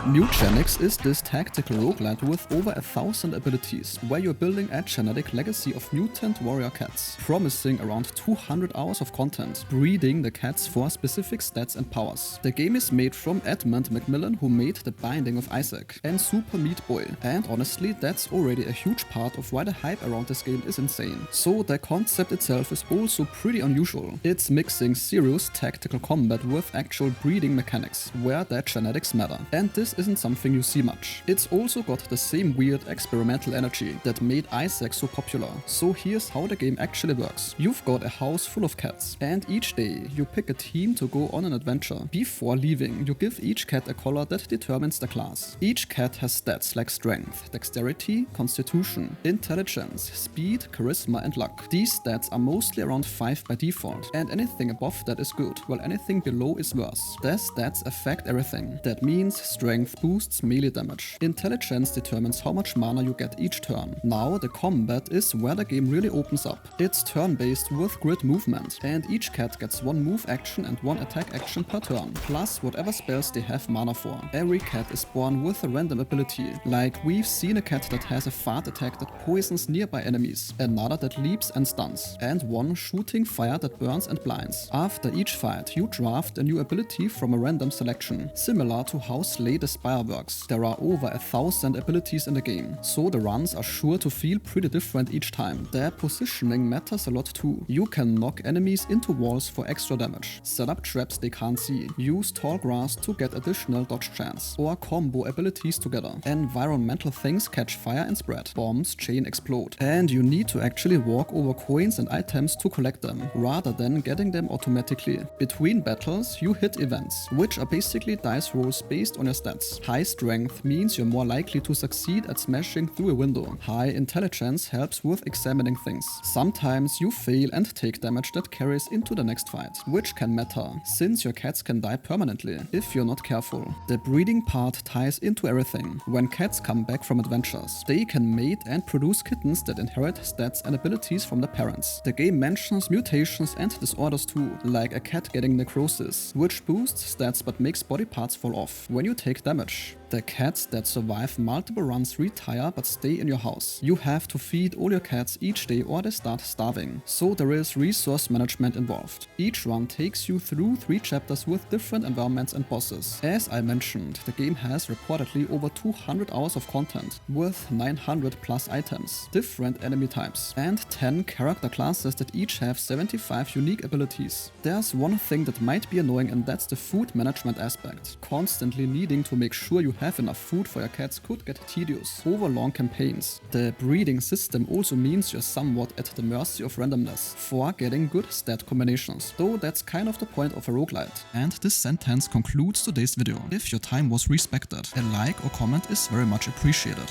Mewgenics is this tactical roguelite with over 1,000 abilities, where you're building a genetic legacy of mutant warrior cats, promising around 200 hours of content, breeding the cats for specific stats and powers. The game is made from Edmund Macmillan, who made The Binding of Isaac and Super Meat Boy, and honestly that's already a huge part of why the hype around this game is insane. So the concept itself is also pretty unusual. It's mixing serious tactical combat with actual breeding mechanics, where the genetics matter, and this isn't something you see much. It's also got the same weird experimental energy that made Isaac so popular. So here's how the game actually works. You've got a house full of cats, and each day you pick a team to go on an adventure. Before leaving, you give each cat a color that determines the class. Each cat has stats like strength, dexterity, constitution, intelligence, speed, charisma and luck. These stats are mostly around 5 by default, and anything above that is good, while anything below is worse. The stats affect everything. That means strength boosts melee damage. Intelligence determines how much mana you get each turn. Now the combat is where the game really opens up. It's turn-based with grid movement, and each cat gets one move action and one attack action per turn, plus whatever spells they have mana for. Every cat is born with a random ability, like we've seen a cat that has a fart attack that poisons nearby enemies, another that leaps and stuns, and one shooting fire that burns and blinds. After each fight, you draft a new ability from a random selection, similar to how Slay the Spire works. There are over 1,000 abilities in the game, so the runs are sure to feel pretty different each time. Their positioning matters a lot too. You can knock enemies into walls for extra damage, set up traps they can't see, use tall grass to get additional dodge chance, or combo abilities together. Environmental things catch fire and spread, bombs chain explode, and you need to actually walk over coins and items to collect them, rather than getting them automatically. Between battles, you hit events, which are basically dice rolls based on your stats. High strength means you're more likely to succeed at smashing through a window. High intelligence helps with examining things. Sometimes you fail and take damage that carries into the next fight, which can matter, since your cats can die permanently if you're not careful. The breeding part ties into everything. When cats come back from adventures, they can mate and produce kittens that inherit stats and abilities from their parents. The game mentions mutations and disorders too, like a cat getting necrosis, which boosts stats but makes body parts fall off when you take damage. The cats that survive multiple runs retire but stay in your house. You have to feed all your cats each day or they start starving, so there is resource management involved. Each run takes you through 3 chapters with different environments and bosses. As I mentioned, the game has reportedly over 200 hours of content, with 900 plus items, different enemy types, and 10 character classes that each have 75 unique abilities. There's one thing that might be annoying, and that's the food management aspect. Constantly needing to make sure you have enough food for your cats could get tedious over long campaigns. The breeding system also means you're somewhat at the mercy of randomness for getting good stat combinations, though that's kind of the point of a roguelite. And this sentence concludes today's video. If your time was respected, a like or comment is very much appreciated.